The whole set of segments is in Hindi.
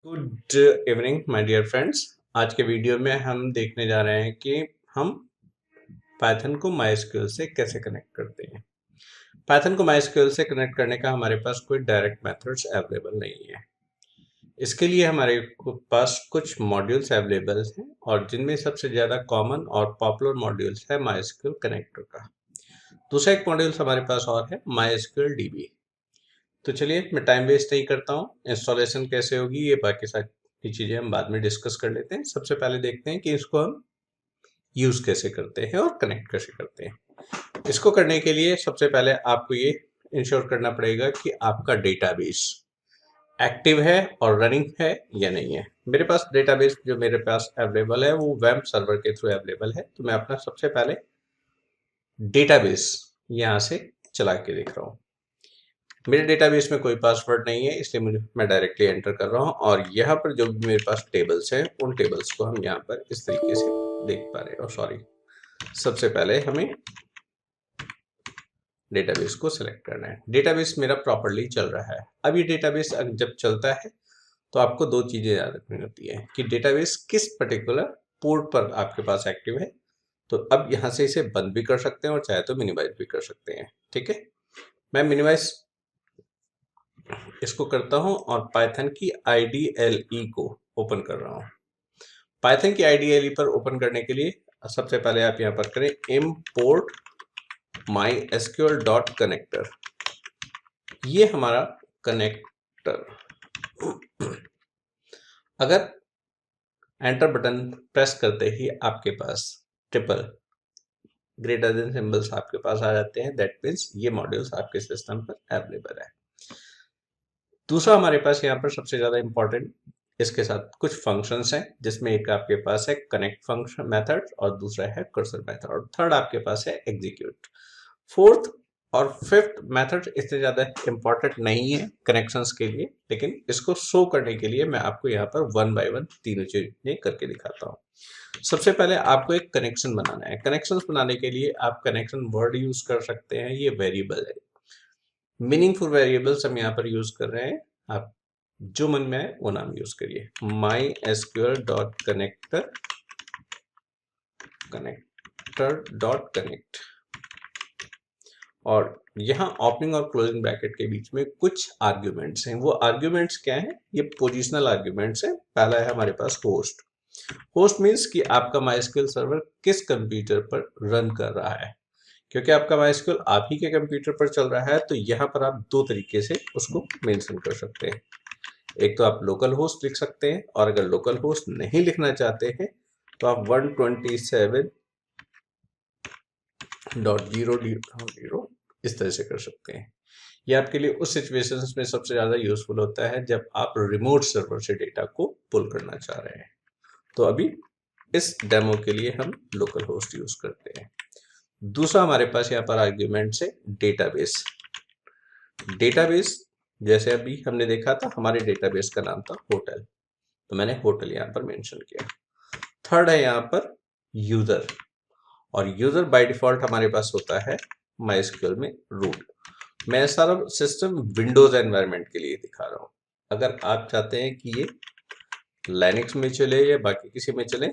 Good evening my dear friends. आज के वीडियो में हम देखने जा रहे हैं कि हम पाइथन को माइस्क्यूएल से कैसे कनेक्ट करते हैं। पाइथन को माइस्क्यूएल से कनेक्ट करने का हमारे पास कोई डायरेक्ट मेथड्स अवेलेबल नहीं है। इसके लिए हमारे पास कुछ मॉड्यूल्स अवेलेबल हैं और जिनमें सबसे ज़्यादा कॉमन और पॉपुलर मॉड्यूल्स है माइस्क्यूएल कनेक्टर का। दूसरा एक मॉड्यूल हमारे पास और है माइस्क्यूएल डीबी। तो चलिए मैं टाइम वेस्ट नहीं करता हूँ। इंस्टॉलेशन कैसे होगी ये बाकी सारी चीज़ें हम बाद में डिस्कस कर लेते हैं। सबसे पहले देखते हैं कि इसको हम यूज़ कैसे करते हैं और कनेक्ट कैसे करते हैं। इसको करने के लिए सबसे पहले आपको ये इंश्योर करना पड़ेगा कि आपका डेटाबेस एक्टिव है और रनिंग है या नहीं है। मेरे पास डेटाबेस जो मेरे पास अवेलेबल है वो वेब सर्वर के थ्रू अवेलेबल है। तो मैं अपना सबसे पहले डेटाबेस यहाँ से चला के देख रहा हूँ। मेरे डेटाबेस में कोई पासवर्ड नहीं है, इसलिए मैं डायरेक्टली एंटर कर रहा हूँ और यहाँ पर जो भी मेरे पास टेबल्स हैं उन टेबल्स को हम यहाँ पर इस तरीके से देख पा रहे हैं। सॉरी, सबसे पहले हमें डेटाबेस को सिलेक्ट करना है। डेटाबेस मेरा प्रॉपरली चल रहा है। अब ये डेटाबेस जब चलता है तो आपको दो चीज़ें याद रखनी होती है कि डेटाबेस किस पर्टिकुलर पोर्ट पर आपके पास एक्टिव है। तो अब यहाँ से इसे बंद भी कर सकते हैं और चाहे तो मिनिमाइज भी कर सकते हैं। ठीक है, मैं मिनिमाइज इसको करता हूं और पाइथन की IDLE को ओपन कर रहा हूं। पाइथन की IDLE पर ओपन करने के लिए सबसे पहले आप यहां पर करें import mysql.connector। ये हमारा कनेक्टर। अगर एंटर बटन प्रेस करते ही आपके पास ट्रिपल ग्रेटर देन सिंबल्स आपके पास आ जाते हैं, दैट मीन्स ये मॉड्यूल्स आपके सिस्टम पर अवेलेबल है। दूसरा हमारे पास यहाँ पर सबसे ज़्यादा इंपॉर्टेंट इसके साथ कुछ फंक्शंस हैं, जिसमें एक आपके पास है कनेक्ट फंक्शन मेथड और दूसरा है कर्सर मेथड और थर्ड आपके पास है एग्जीक्यूट। फोर्थ और फिफ्थ मेथड इतने ज़्यादा इंपॉर्टेंट नहीं है कनेक्शंस के लिए, लेकिन इसको शो करने के लिए मैं आपको यहाँ पर वन बाय वन तीनों चीजें करके दिखाता हूँ। सबसे पहले आपको एक कनेक्शन बनाना है। कनेक्शन बनाने के लिए आप कनेक्शन वर्ड यूज कर सकते हैं, ये वेरिएबल है। मीनिंगफुल वेरिएबल्स हम यहाँ पर यूज कर रहे हैं, आप जो मन में है वो नाम यूज करिए। mysql.connector connector.connect और यहाँ ओपनिंग और क्लोजिंग ब्रैकेट के बीच में कुछ आर्ग्यूमेंट्स हैं। वो आर्ग्यूमेंट्स क्या हैं? ये पोजिशनल आर्ग्यूमेंट्स हैं। पहला है हमारे पास होस्ट। होस्ट मीन्स कि आपका माइस्क्यूएल सर्वर किस कंप्यूटर पर रन कर रहा है। क्योंकि आपका माइस्क्यूएल आप ही के कंप्यूटर पर चल रहा है, तो यहाँ पर आप दो तरीके से उसको मेंशन कर सकते हैं। एक तो आप लोकल होस्ट लिख सकते हैं और अगर लोकल होस्ट नहीं लिखना चाहते हैं तो आप 127.0.0 इस तरह से कर सकते हैं। ये आपके लिए उस सिचुएशंस में सबसे ज़्यादा यूजफुल होता है जब आप रिमोट सर्वर से डेटा को पुल करना चाह रहे हैं। तो अभी इस डेमो के लिए हम लोकल होस्ट यूज करते हैं। दूसरा हमारे पास यहाँ पर आर्ग्यूमेंट है डेटाबेस। डेटाबेस जैसे अभी हमने देखा था, हमारे डेटाबेस का नाम था होटल, तो मैंने होटल यहाँ पर मेंशन किया। थर्ड है यहाँ पर यूजर, और यूजर बाय डिफॉल्ट हमारे पास होता है माइस्क्यूएल में रूट। मैं सारा सिस्टम विंडोज एनवायरनमेंट के लिए दिखा रहा हूँ। अगर आप चाहते हैं कि ये लाइनक्स में चले या बाकी किसी में चले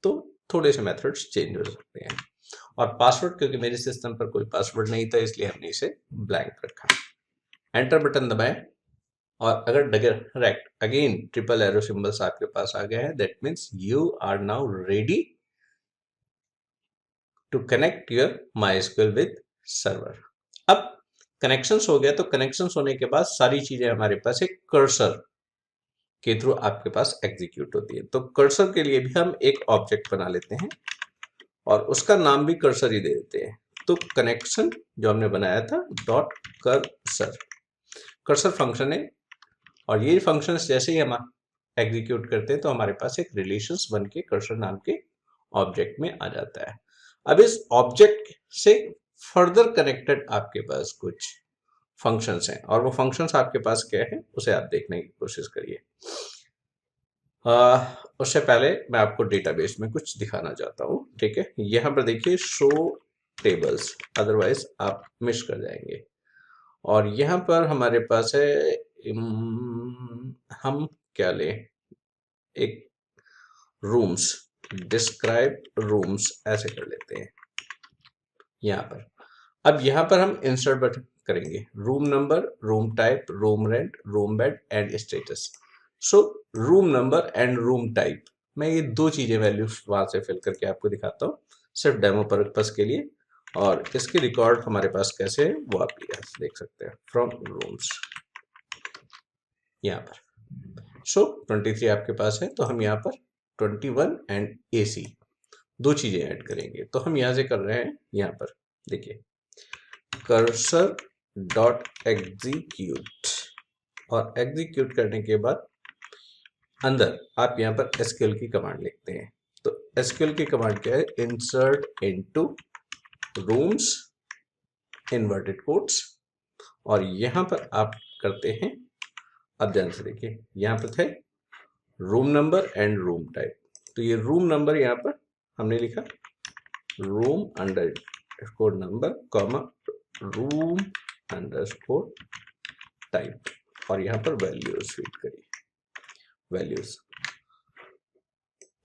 तो थोड़े से मेथड्स चेंज हो सकते हैं। और पासवर्ड, क्योंकि मेरे सिस्टम पर कोई पासवर्ड नहीं था इसलिए हमने इसे ब्लैंक रखा। एंटर बटन दबाएं और अगर direct again triple arrow symbols आपके पास आ गए हैं, that means you are now ready to connect your MySQL with server. अब कनेक्शंस हो गया, तो कनेक्शंस होने के बाद सारी चीजें हमारे पास एक कर्सर के थ्रू आपके पास एग्जीक्यूट होती है। तो कर्सर के लिए भी हम एक ऑब्जेक्ट बना लेते हैं और उसका नाम भी कर्सर ही दे देते हैं। तो कनेक्शन जो हमने बनाया था डॉट कर्सर, कर्सर फंक्शन है और ये फंक्शंस जैसे ही हम एग्जीक्यूट करते हैं तो हमारे पास एक रिलेशंस बन के कर्सर नाम के ऑब्जेक्ट में आ जाता है। अब इस ऑब्जेक्ट से फर्दर कनेक्टेड आपके पास कुछ फंक्शंस हैं और वो फंक्शंस आपके पास क्या है उसे आप देखने की कोशिश करिए। उससे पहले मैं आपको डेटाबेस में कुछ दिखाना चाहता हूँ। ठीक है, यहाँ पर देखिए शो टेबल्स, अदरवाइज आप मिस कर जाएंगे। और यहाँ पर हमारे पास है हम क्या लें, एक रूम्स, डिस्क्राइब रूम्स ऐसे कर लेते हैं यहाँ पर। अब यहाँ पर हम इंसर्ट बटन करेंगे, room number, room type, room rent, room bed and status. So room number and room type, मैं ये दो चीजें वैल्यू वहां से फिल करके आपको दिखाता हूँ सिर्फ डेमो पर्पस के लिए, और इसके रिकॉर्ड हमारे पास कैसे है वो आप यहाँ से देख सकते हैं फ्रॉम रूम्स यहाँ पर। सो 23 आपके पास है, तो हम यहाँ पर 21 एंड AC दो चीजें ऐड करेंगे। तो हम यहाँ से कर रहे हैं, यहाँ पर देखिए कर्सर डॉट एग्जीक्यूट, और एग्जीक्यूट करने के बाद अंदर आप यहाँ पर एसक्यूएल की कमांड लिखते हैं। तो एसक्यूएल की कमांड क्या है, insert into rooms inverted quotes, और यहाँ पर आप करते हैं, अब ध्यान से देखिए यहाँ पर थे room number and room type, तो ये रूम नंबर यहाँ पर हमने लिखा room underscore number comma room underscore type, और यहाँ पर वैल्यूज फीड करिए, वैल्यूज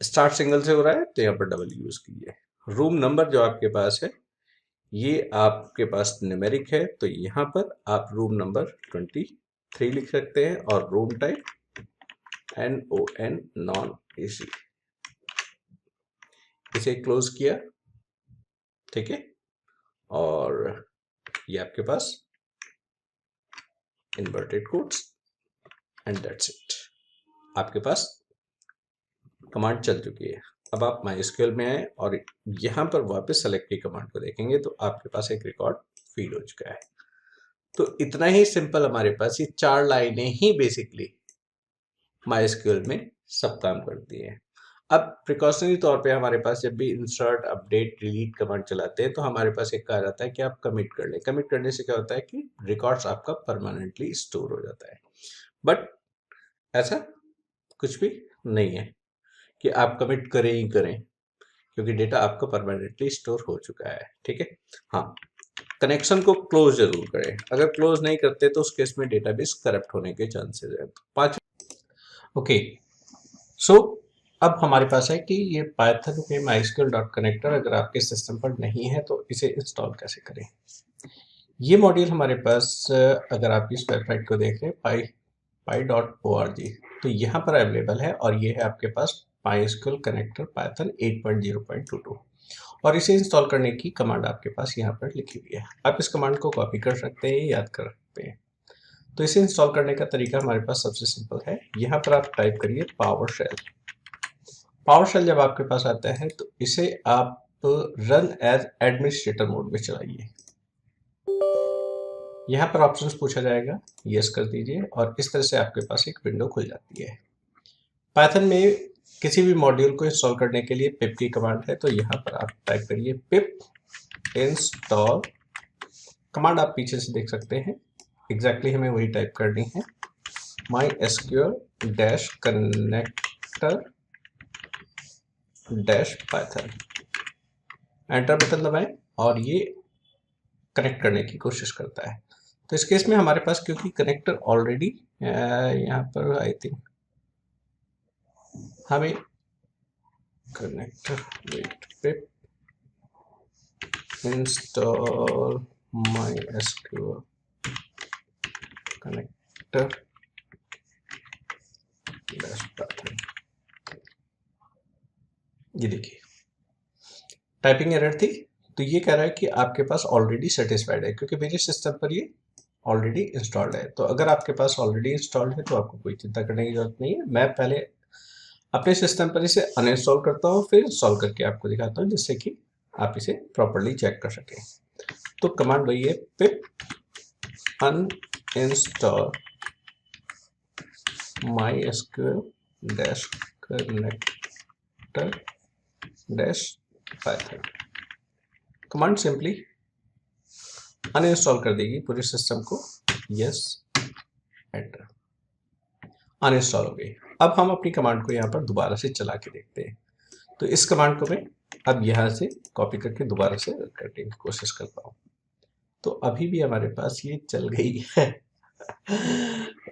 स्टार्ट सिंगल से हो रहा है तो यहाँ पर डबल यूज कीजिए। रूम नंबर जो आपके पास है ये आपके पास न्यूमेरिक है, तो यहाँ पर आप रूम नंबर 23 लिख सकते हैं, और room type NON non AC, इसे क्लोज किया, ठीक है, और ये आपके पास inverted quotes and that's it, आपके पास कमांड चल चुकी है। अब आप MySQL में आए और यहाँ पर वापस सेलेक्ट की कमांड को देखेंगे तो आपके पास एक रिकॉर्ड फीड हो चुका है। तो इतना ही सिंपल, हमारे पास ये 4 लाइनें ही बेसिकली MySQL में सब काम करती हैं। अब प्रिकॉशनरी तौर पे हमारे पास जब भी इंसर्ट, अपडेट, डिलीट कमांड चलाते हैं तो हमारे पास एक कहा जाता है कि आप कमिट कर लें। कमिट करने से क्या होता है कि रिकॉर्ड्स आपका परमानेंटली स्टोर हो जाता है, बट ऐसा कुछ भी नहीं है कि आप कमिट करें ही करें, क्योंकि डेटा आपका परमानेंटली स्टोर हो चुका है, ठीक है। हाँ, कनेक्शन को क्लोज जरूर करें, अगर क्लोज नहीं करते तो उस केस में डेटाबेस करप्ट होने के चांसेस है। ओके, सो अब हमारे पास है कि ये पाइथन के MySQL डॉट कनेक्टर अगर आपके सिस्टम पर नहीं है तो इसे इंस्टॉल कैसे करें। ये मॉड्यूल हमारे पास अगर आप इस वेबसाइट को देखें py.org, तो यहाँ पर अवेलेबल है, और ये है आपके पास MySQL कनेक्टर पाइथन 8.0.22, और इसे इंस्टॉल करने की कमांड आपके पास यहाँ पर लिखी हुई है। आप इस कमांड को कॉपी कर सकते हैं, याद कर सकते हैं। तो इसे इंस्टॉल करने का तरीका हमारे पास सबसे सिंपल है, यहाँ पर आप टाइप करिए पावरशेल। पावरशेल जब आपके पास आता है तो इसे आप रन एज एडमिनिस्ट्रेटर मोड में चलाइए। यहाँ पर ऑप्शंस पूछा जाएगा, यस कर दीजिए, और इस तरह से आपके पास एक विंडो खुल जाती है। पाइथन में किसी भी मॉड्यूल को इंस्टॉल करने के लिए पिप की कमांड है, तो यहाँ पर आप टाइप करिए पिप इंस्टॉल। कमांड आप पीछे से देख सकते हैं, एग्जैक्टली हमें वही टाइप करनी है, MySQL dash connector dash Python. Enter button दबाएं और ये कनेक्ट करने की कोशिश करता है। तो इस केस में हमारे पास क्योंकि कनेक्टर ऑलरेडी यहाँ पर आई थिंक हमें connector wait pip install MySQL connector dash Python, ये देखिए टाइपिंग एरर थी, तो ये कह रहा है कि आपके पास ऑलरेडी सेटिस्फाइड है, क्योंकि मेरे सिस्टम पर ये ऑलरेडी इंस्टॉल्ड है। तो अगर आपके पास ऑलरेडी इंस्टॉल्ड है तो आपको कोई चिंता करने की जरूरत नहीं है। मैं पहले अपने सिस्टम पर इसे अनइंस्टॉल करता हूँ, फिर इंस्टॉल करके आपको दिखाता हूँ, जिससे कि आप इसे प्रॉपरली चेक कर सकें। तो कमांड वही है, pip uninstall MySQL dash connector dash Python. Command simply uninstall कर देगी पूरे सिस्टम को, यस एंटर, अनइंस्टॉल हो गई। अब हम अपनी कमांड को यहाँ पर दोबारा से चला के देखते हैं। तो इस कमांड को मैं अब यहाँ से कॉपी करके दोबारा से करने की कोशिश करता हूँ। तो अभी भी हमारे पास ये चल गई है,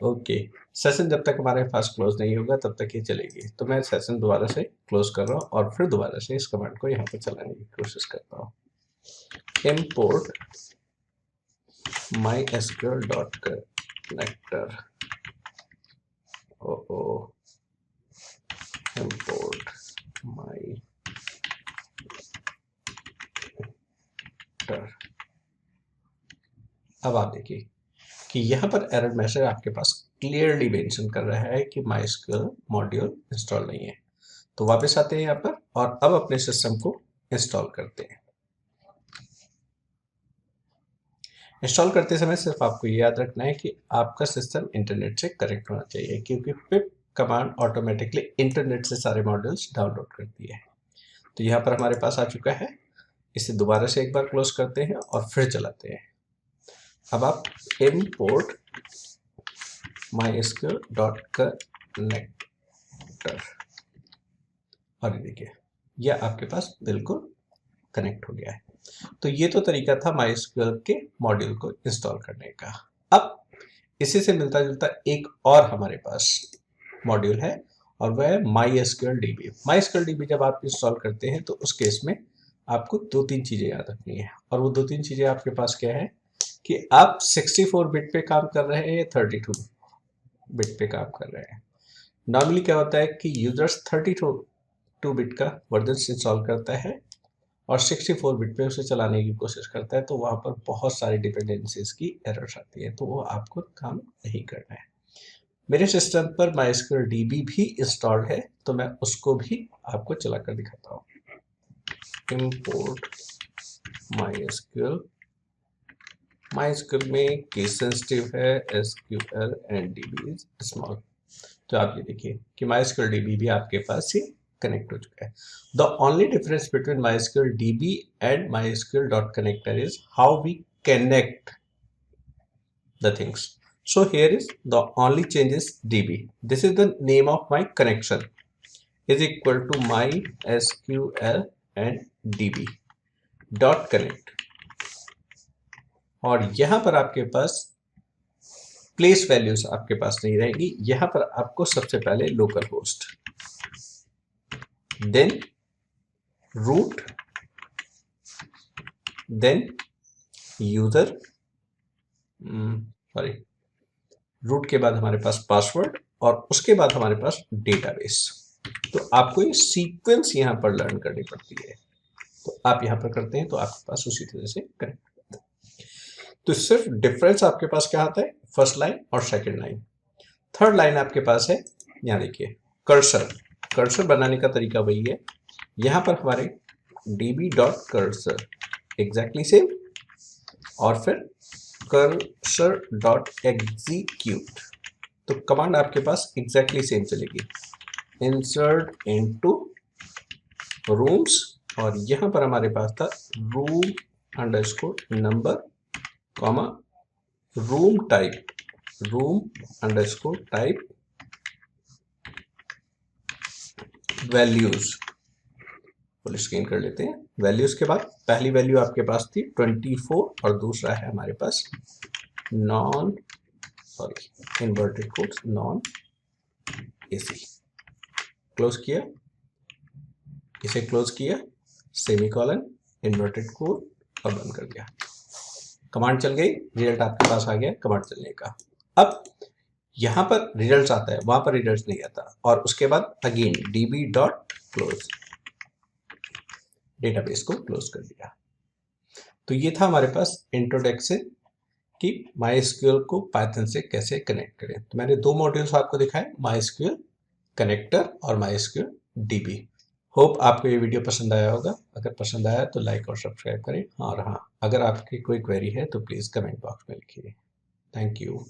ओके, सेशन जब तक हमारे पास क्लोज नहीं होगा तब तक ये चलेगी। तो मैं सेशन दोबारा से क्लोज कर रहा हूँ और फिर दोबारा से इस कमांड को यहाँ पे चलाने की कोशिश करता हूँ। import mysql.connector, import my। अब आप देखिए कि यहाँ पर एरर मैसेज आपके पास क्लियरली मेंशन कर रहा है कि MySQL मॉड्यूल इंस्टॉल नहीं है। तो वापस आते हैं यहाँ पर और अब अपने सिस्टम को इंस्टॉल करते हैं। इंस्टॉल करते समय सिर्फ आपको ये याद रखना है कि आपका सिस्टम इंटरनेट से कनेक्ट होना चाहिए, क्योंकि पिप कमांड ऑटोमेटिकली इंटरनेट से सारे मॉड्यूल्स डाउनलोड करती है। तो यहाँ पर हमारे पास आ चुका है। इसे दोबारा से एक बार क्लोज करते हैं और फिर चलाते हैं। अब आप import mysql.connector और ये देखिए यह आपके पास बिल्कुल कनेक्ट हो गया है। तो ये तो तरीका था MySQL के मॉड्यूल को इंस्टॉल करने का। अब इसी से मिलता जुलता एक और हमारे पास मॉड्यूल है और वह है MySQLDB। MySQLDB जब आप इंस्टॉल करते हैं तो उस केस में आपको 2-3 चीज़ें याद रखनी है, और वो 2-3 चीज़ें आपके पास क्या है कि आप 64 बिट पे काम कर रहे हैं या 32 बिट पे काम कर रहे हैं। नॉर्मली क्या होता है कि यूजर्स 32 बिट का वर्जन इंस्टॉल करता है और 64 बिट पे उसे चलाने की कोशिश करता है, तो वहाँ पर बहुत सारी डिपेंडेंसीज की एरर्स आती है, तो वो आपको काम नहीं करना है। मेरे सिस्टम पर MySQLDB भी इंस्टॉल्ड है, तो मैं उसको भी आपको चलाकर दिखाता हूँ। import MySQL में केस सेंसिटिव है, SQL and DB is small. तो आप ये देखिए कि MySQLDB भी आपके पास ही कनेक्ट हो चुका है। The only difference between MySQLDB and MySQL.connector is how we connect the things. So here is the only change is DB. This is the name of my connection is equal to MySQL and DB dot connect। और यहाँ पर आपके पास प्लेस वैल्यूज आपके पास नहीं रहेगी। यहाँ पर आपको सबसे पहले local host, then root, then user, sorry root के बाद हमारे पास पासवर्ड और उसके बाद हमारे पास डेटाबेस। तो आपको ये सीक्वेंस यहाँ पर लर्न करनी पड़ती है। तो आप यहाँ पर करते हैं तो आपके पास उसी तरह से कनेक्ट होता है। तो सिर्फ डिफरेंस आपके पास क्या आता है, फर्स्ट लाइन और सेकेंड लाइन। थर्ड लाइन आपके पास है, यहाँ देखिए कर्सर बनाने का तरीका वही है। यहाँ पर हमारे db.cursor एग्जैक्टली सेम, और फिर cursor.execute। तो कमांड आपके पास एग्जैक्टली सेम चलेगी, इंसर्ट इनटू रूम्स, और यहाँ पर हमारे पास था room underscore number comma room underscore type values. Full screen कर लेते हैं। वैल्यूज के बाद पहली वैल्यू आपके पास थी 24 और दूसरा है हमारे पास inverted quotes non AC. Close किया, इसे क्लोज किया, सेमीकोलन, इन्वर्टेड कोट और बंद कर दिया। कमांड चल गई, रिजल्ट आपके पास आ गया कमांड चलने का। अब यहाँ पर रिजल्ट आता है, वहां पर रिजल्ट नहीं आता, और उसके बाद अगेन db.close डेटाबेस को क्लोज कर दिया। तो ये था हमारे पास इंट्रोडक्शन कि MySQL को पाइथन से कैसे कनेक्ट करें। तो मैंने 2 मॉड्यूल्स आपको दिखाए, MySQL कनेक्टर और MySQLDB। होप आपको ये वीडियो पसंद आया होगा। अगर पसंद आया तो लाइक और सब्सक्राइब करें। और हाँ, अगर आपकी कोई क्वेरी है तो प्लीज़ कमेंट बॉक्स में लिखिए। Thank you.